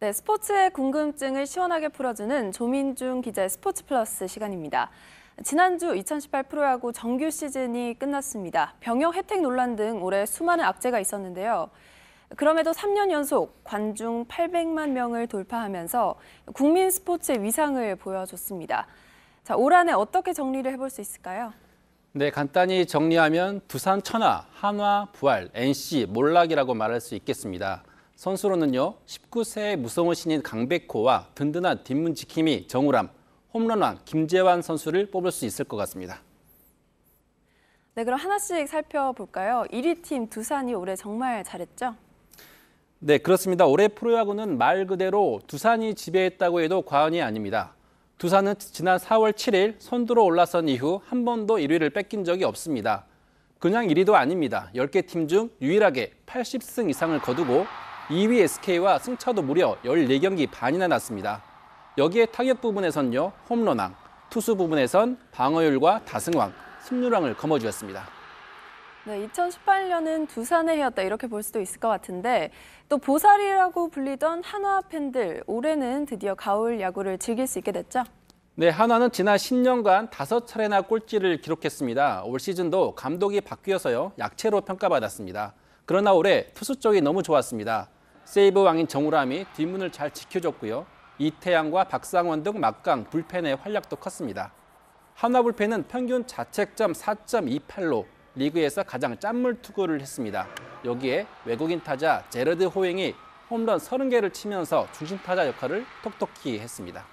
네, 스포츠의 궁금증을 시원하게 풀어주는 조민중 기자의 스포츠 플러스 시간입니다. 지난주 2018 프로야구 정규 시즌이 끝났습니다. 병역 혜택 논란 등 올해 수많은 악재가 있었는데요. 그럼에도 3년 연속 관중 800만 명을 돌파하면서 국민 스포츠의 위상을 보여줬습니다. 자, 올 한해 어떻게 정리를 해볼 수 있을까요? 네, 간단히 정리하면 두산 천하, 한화, 부활, NC, 몰락이라고 말할 수 있겠습니다. 선수로는요, 19세의 무서운 신인 강백호와 든든한 뒷문 지킴이 정우람, 홈런왕 김재환 선수를 뽑을 수 있을 것 같습니다. 네, 그럼 하나씩 살펴볼까요? 1위 팀 두산이 올해 정말 잘했죠? 네, 그렇습니다. 올해 프로야구는 말 그대로 두산이 지배했다고 해도 과언이 아닙니다. 두산은 지난 4월 7일 선두로 올라선 이후 한 번도 1위를 뺏긴 적이 없습니다. 그냥 1위도 아닙니다. 10개 팀 중 유일하게 80승 이상을 거두고 2위 SK와 승차도 무려 14경기 반이나 났습니다. 여기에 타격 부분에선요, 홈런왕, 투수 부분에선 방어율과 다승왕, 승률왕을 거머쥐었습니다. 네, 2018년은 두산의 해였다 이렇게 볼 수도 있을 것 같은데 또 보살이라고 불리던 한화 팬들 올해는 드디어 가을 야구를 즐길 수 있게 됐죠? 네, 한화는 지난 10년간 5차례나 꼴찌를 기록했습니다. 올 시즌도 감독이 바뀌어서요, 약체로 평가받았습니다. 그러나 올해 투수 쪽이 너무 좋았습니다. 세이브 왕인 정우람이 뒷문을 잘 지켜줬고요. 이태양과 박상원 등 막강 불펜의 활약도 컸습니다. 한화 불펜은 평균 자책점 4.28로 리그에서 가장 짠물 투구를 했습니다. 여기에 외국인 타자 제러드 호잉이 홈런 30개를 치면서 중심 타자 역할을 톡톡히 했습니다.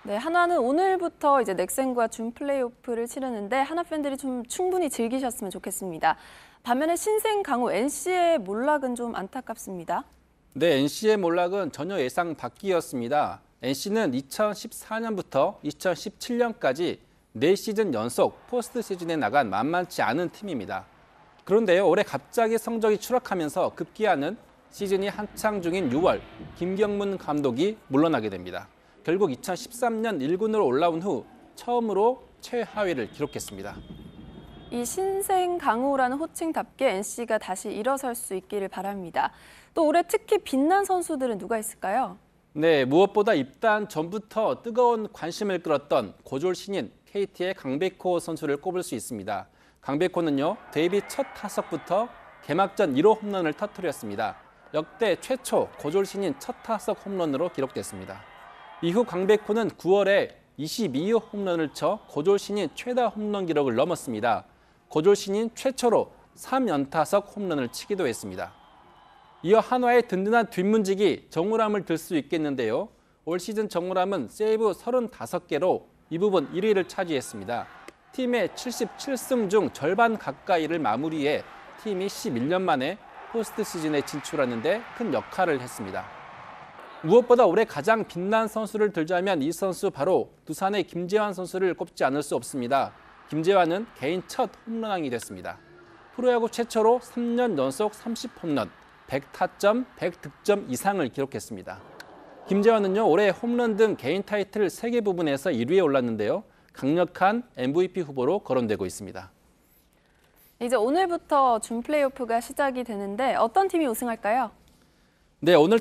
네, 한화는 오늘부터 이제 넥센과 준 플레이오프를 치르는데 한화 팬들이 좀 충분히 즐기셨으면 좋겠습니다. 반면에 신생 강호 NC의 몰락은 좀 안타깝습니다. 네, NC의 몰락은 전혀 예상 밖이었습니다. NC는 2014년부터 2017년까지 4시즌 연속 포스트 시즌에 나간 만만치 않은 팀입니다. 그런데요, 올해 갑자기 성적이 추락하면서 급기야는 시즌이 한창 중인 6월 김경문 감독이 물러나게 됩니다. 결국 2013년 1군으로 올라온 후 처음으로 최하위를 기록했습니다. 이 신생 강호라는 호칭답게 NC가 다시 일어설 수 있기를 바랍니다. 또 올해 특히 빛난 선수들은 누가 있을까요? 네, 무엇보다 입단 전부터 뜨거운 관심을 끌었던 고졸 신인 KT의 강백호 선수를 꼽을 수 있습니다. 강백호는요, 데뷔 첫 타석부터 개막전 1호 홈런을 터뜨렸습니다. 역대 최초 고졸 신인 첫 타석 홈런으로 기록됐습니다. 이후 강백호는 9월에 22호 홈런을 쳐 고졸 신인 최다 홈런 기록을 넘었습니다. 고졸 신인 최초로 3연타석 홈런을 치기도 했습니다. 이어 한화의 든든한 뒷문지기 정우람을 들 수 있겠는데요. 올 시즌 정우람은 세이브 35개로 이 부분 1위를 차지했습니다. 팀의 77승 중 절반 가까이를 마무리해 팀이 11년 만에 포스트 시즌에 진출하는데 큰 역할을 했습니다. 무엇보다 올해 가장 빛난 선수를 들자면 이 선수 바로 두산의 김재환 선수를 꼽지 않을 수 없습니다. 김재환은 개인 첫 홈런왕이 됐습니다. 프로야구 최초로 3년 연속 30홈런, 100타점, 100득점 이상을 기록했습니다. 김재환은요, 올해 홈런 등 개인 타이틀 3개 부분에서 1위에 올랐는데요. 강력한 MVP 후보로 거론되고 있습니다. 이제 오늘부터 준 플레이오프가 시작이 되는데 어떤 팀이 우승할까요? 네, 오늘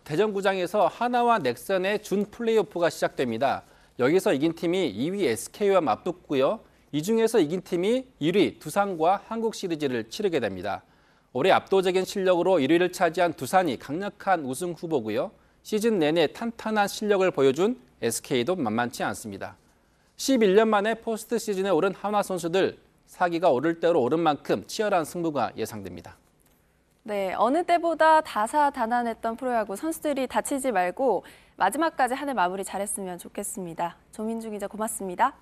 대전구장에서 한화와 넥센의 준 플레이오프가 시작됩니다. 여기서 이긴 팀이 2위 SK와 맞붙고요. 이 중에서 이긴 팀이 1위 두산과 한국 시리즈를 치르게 됩니다. 올해 압도적인 실력으로 1위를 차지한 두산이 강력한 우승 후보고요. 시즌 내내 탄탄한 실력을 보여준 SK도 만만치 않습니다. 11년 만에 포스트 시즌에 오른 한화 선수들, 사기가 오를 대로 오른 만큼 치열한 승부가 예상됩니다. 네, 어느 때보다 다사다난했던 프로야구 선수들이 다치지 말고 마지막까지 한 해 마무리 잘했으면 좋겠습니다. 조민중 기자 고맙습니다.